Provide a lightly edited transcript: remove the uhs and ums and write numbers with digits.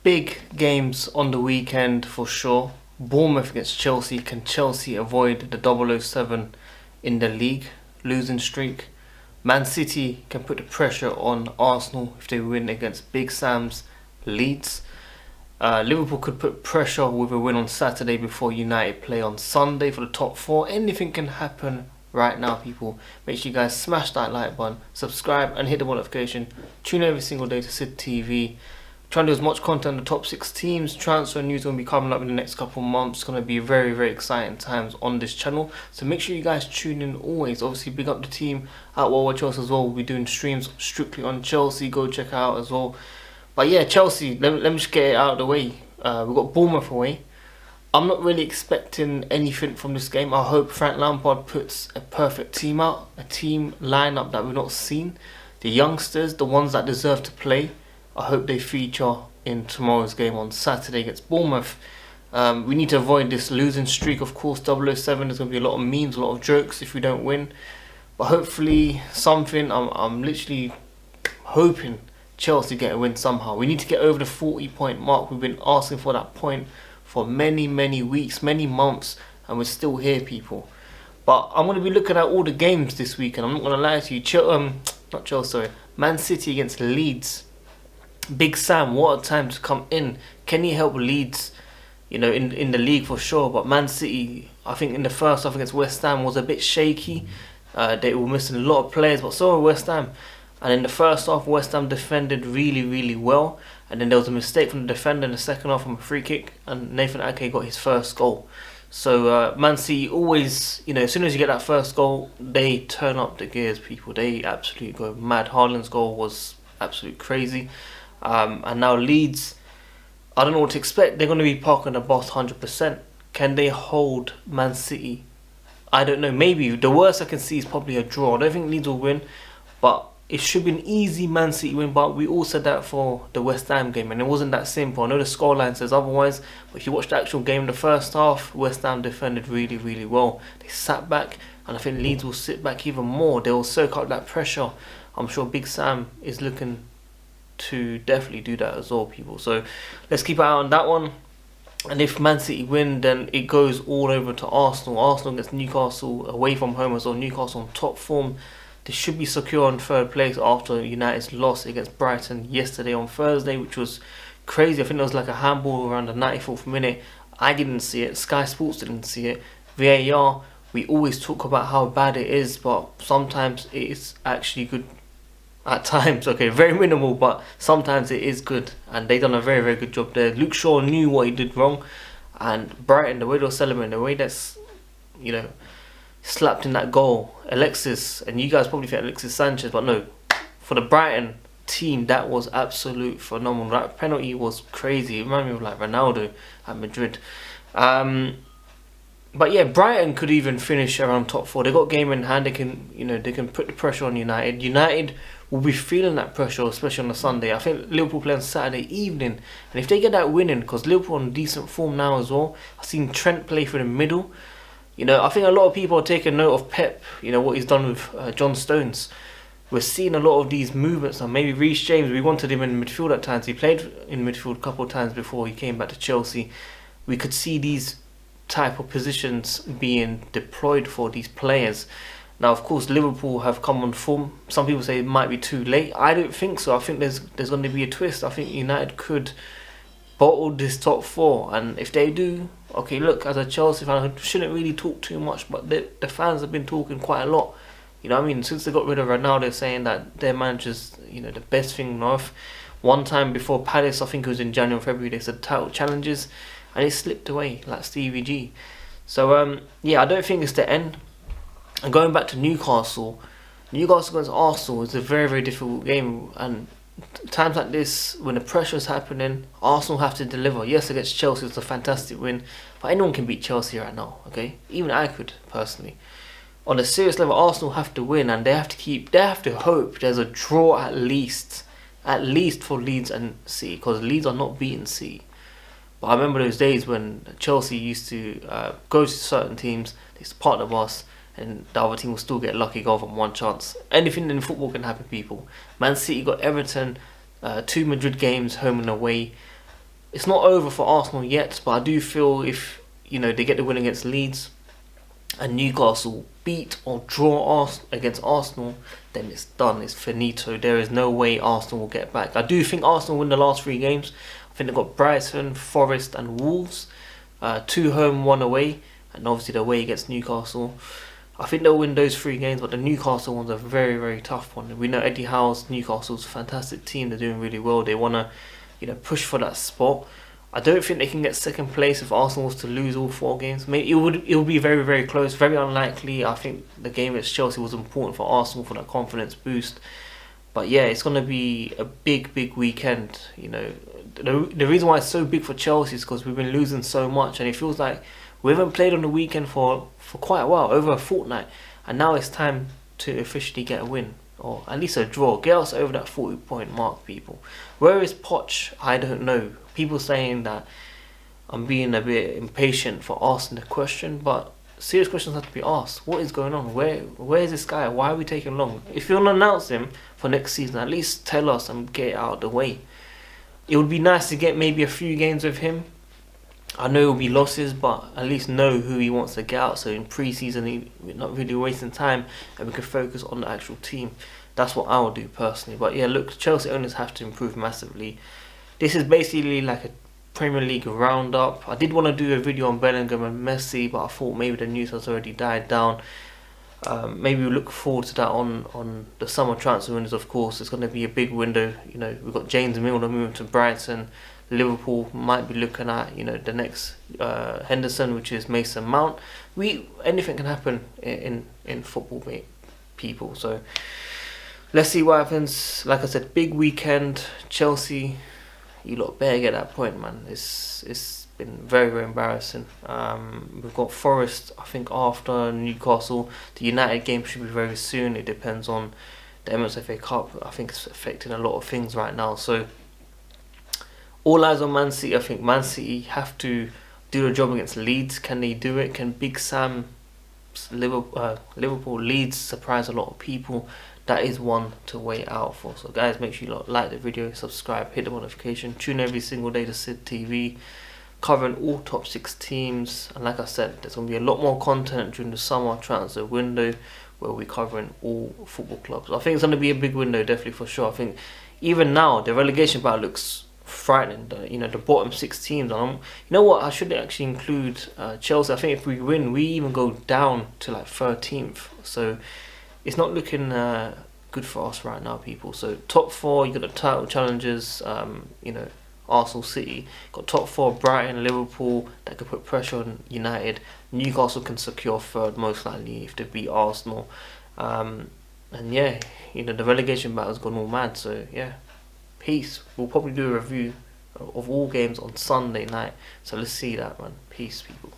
Big games on the weekend for sure. Bournemouth against Chelsea. Can Chelsea avoid the 007 in the league losing streak? Man City can put the pressure on Arsenal if they win against Big Sam's Leeds. Liverpool could put pressure with a win on Saturday before United play on Sunday for the top four. Anything can happen right now, people. Make sure you guys smash that like button, subscribe and hit the notification. Tune every single day to SidTV. Trying to do as much content on the top 6 teams. Transfer news will be coming up in the next couple of months. It's going to be very exciting times on this channel. So make sure you guys tune in always. Obviously, big up the team at World Chelsea as well. We'll be doing streams strictly on Chelsea. Go check out as well. But yeah, Chelsea, let me just get it out of the way. We've got Bournemouth away. I'm not really expecting anything from this game. I hope Frank Lampard puts a perfect team out. A team lineup that we've not seen. The youngsters, the ones that deserve to play. I hope they feature in tomorrow's game on Saturday against Bournemouth. We need to avoid this losing streak, of course. 007, there's going to be a lot of memes, a lot of jokes if we don't win. But hopefully something, I'm literally hoping Chelsea get a win somehow. We need to get over the 40-point mark. We've been asking for that point for many weeks, many months, and we're still here, people. But I'm going to be looking at all the games this week, and I'm not going to lie to you. Man City against Leeds. Big Sam, what a time to come in. Can he help Leeds, in the league for sure? But Man City, I think in the first half against West Ham was a bit shaky. They were missing a lot of players, but so were West Ham. And in the first half, West Ham defended really well. And then there was a mistake from the defender in the second half from a free kick, and Nathan Ake got his first goal. So Man City always, as soon as you get that first goal, they turn up the gears, people. They absolutely go mad. Haaland's goal was absolutely crazy. And now Leeds, I don't know what to expect. They're going to be parking the bus 100%. Can they hold Man City? I don't know. Maybe. The worst I can see is probably a draw. I don't think Leeds will win, but it should be an easy Man City win. But we all said that for the West Ham game, and it wasn't that simple. I know the scoreline says otherwise, but if you watch the actual game in the first half, West Ham defended really well. They sat back, and I think Leeds will sit back even more. They will soak up that pressure. I'm sure Big Sam is looking to definitely do that as well, people. So let's keep an eye on that one. And if Man City win, then it goes all over to Arsenal. Arsenal against Newcastle away from home as well. Newcastle on top form. They should be secure on third place after United's loss against Brighton yesterday on Thursday, which was crazy. I think there was like a handball around the 94th minute. I didn't see it. Sky Sports didn't see it. VAR, we always talk about how bad it is, but sometimes it is actually good. At times, okay, very minimal, but sometimes it is good, and they done a very good job there. Luke Shaw knew what he did wrong, and Brighton, the way they were celebrating, the way that's, slapped in that goal, Alexis, and you guys probably think Alexis Sanchez, but no, for the Brighton team, that was absolute phenomenal. That penalty was crazy. It reminded me of like Ronaldo at Madrid. But yeah, Brighton could even finish around top 4. They got game in hand. They can put the pressure on United. United will be feeling that pressure, especially on a Sunday. I think Liverpool play on Saturday evening, and if they get that winning, because Liverpool on decent form now as well. I've seen Trent play through the middle. I think a lot of people are taking note of Pep. What he's done with John Stones. We're seeing a lot of these movements now. Maybe Reece James. We wanted him in midfield at times. He played in midfield a couple of times before he came back to Chelsea. We could see these type of positions being deployed for these players. Now, of course, Liverpool have come on form. Some people say it might be too late. I don't think so. I think there's going to be a twist. I think United could bottle this top 4, and if they do, okay, look, as a Chelsea fan, I shouldn't really talk too much, but the fans have been talking quite a lot. Since they got rid of Ronaldo, saying that their manager's, the best thing on earth. One time before Palace, I think it was in January or February, they said title challenges, and it slipped away like Stevie G. So yeah, I don't think it's the end. And going back to Newcastle against Arsenal is a very difficult game, and times like this, when the pressure is happening, Arsenal have to deliver. Yes, against Chelsea it's a fantastic win, but anyone can beat Chelsea right now, okay? Even I could, personally. On a serious level, Arsenal have to win, and they have to hope there's a draw at least for Leeds and City, because Leeds are not beating City. But I remember those days when Chelsea used to go to certain teams, they used to partner with us, and the other team will still get a lucky goal from one chance. Anything in football can happen, people. Man City got Everton, 2 Madrid games, home and away. it's not over for Arsenal yet, but I do feel if, you know, they get the win against Leeds and Newcastle beat or draw against Arsenal, then it's done, it's finito. There is no way Arsenal will get back. I do think Arsenal win the last 3 games. I think they've got Brighton, Forest and Wolves. 2 home, 1 away, and obviously the away against Newcastle. I think they'll win those 3 games, but the Newcastle one's a very, very tough one. We know Eddie Howe's Newcastle's a fantastic team. They're doing really well. They want to, you know, push for that spot. I don't think they can get second place if Arsenal was to lose all 4 games. Maybe it would be very, very close, very unlikely. I think the game against Chelsea was important for Arsenal for that confidence boost. But yeah, it's going to be a big, big weekend. You know, the reason why it's so big for Chelsea is because we've been losing so much, and it feels like we haven't played on the weekend for quite a while, over a fortnight, and now it's time to officially get a win, or at least a draw. Get us over that 40-point mark, people. Where is Poch? I don't know. People saying that I'm being a bit impatient for asking the question, but serious questions have to be asked. What is going on? Where is this guy? Why are we taking long? If you want to announce him for next season, at least tell us and get it out of the way. It would be nice to get maybe a few games with him. I know it will be losses, but at least know who he wants to get out. So in pre-season, we're not really wasting time, and we can focus on the actual team. That's what I would do personally. But yeah, look, Chelsea owners have to improve massively. This is basically like a Premier League roundup. I did want to do a video on Bellingham and Messi, but I thought maybe the news has already died down. Maybe we look forward to that on the summer transfer windows. Of course, it's going to be a big window. You know, we've got James Milner moving to Brighton. Liverpool might be looking at, you know, the next Henderson, which is Mason Mount. Anything can happen in football, mate, people. So let's see what happens. Like I said, big weekend. Chelsea, you lot better get that point, man. It's been very, very embarrassing. We've got Forest, I think, after Newcastle. The United game should be very soon. It depends on the Emirates FA Cup. I think it's affecting a lot of things right now. So all eyes on Man City. I think Man City have to do the job against Leeds. Can they do it? Can Big Sam Liverpool Leeds surprise a lot of people? That is one to wait out for. So guys, make sure you like the video, subscribe, hit the notification, tune every single day to SidTV, covering all top 6 teams. And like I said, there's going to be a lot more content during the summer transfer window where we're covering all football clubs. I think it's going to be a big window, definitely, for sure. I think even now the relegation battle looks frightening. You know, the bottom 6 teams. And you know what? I should actually include Chelsea. I think if we win, we even go down to like 13th. So it's not looking good for us right now, people. So top 4, you got the title challengers. You know, Arsenal, City. Got top 4, Brighton, Liverpool. That could put pressure on United. Newcastle can secure 3rd most likely if they beat Arsenal. And yeah, you know, the relegation battle's gone all mad. So yeah, peace. We'll probably do a review of all games on Sunday night. So let's see that, man. Peace, people.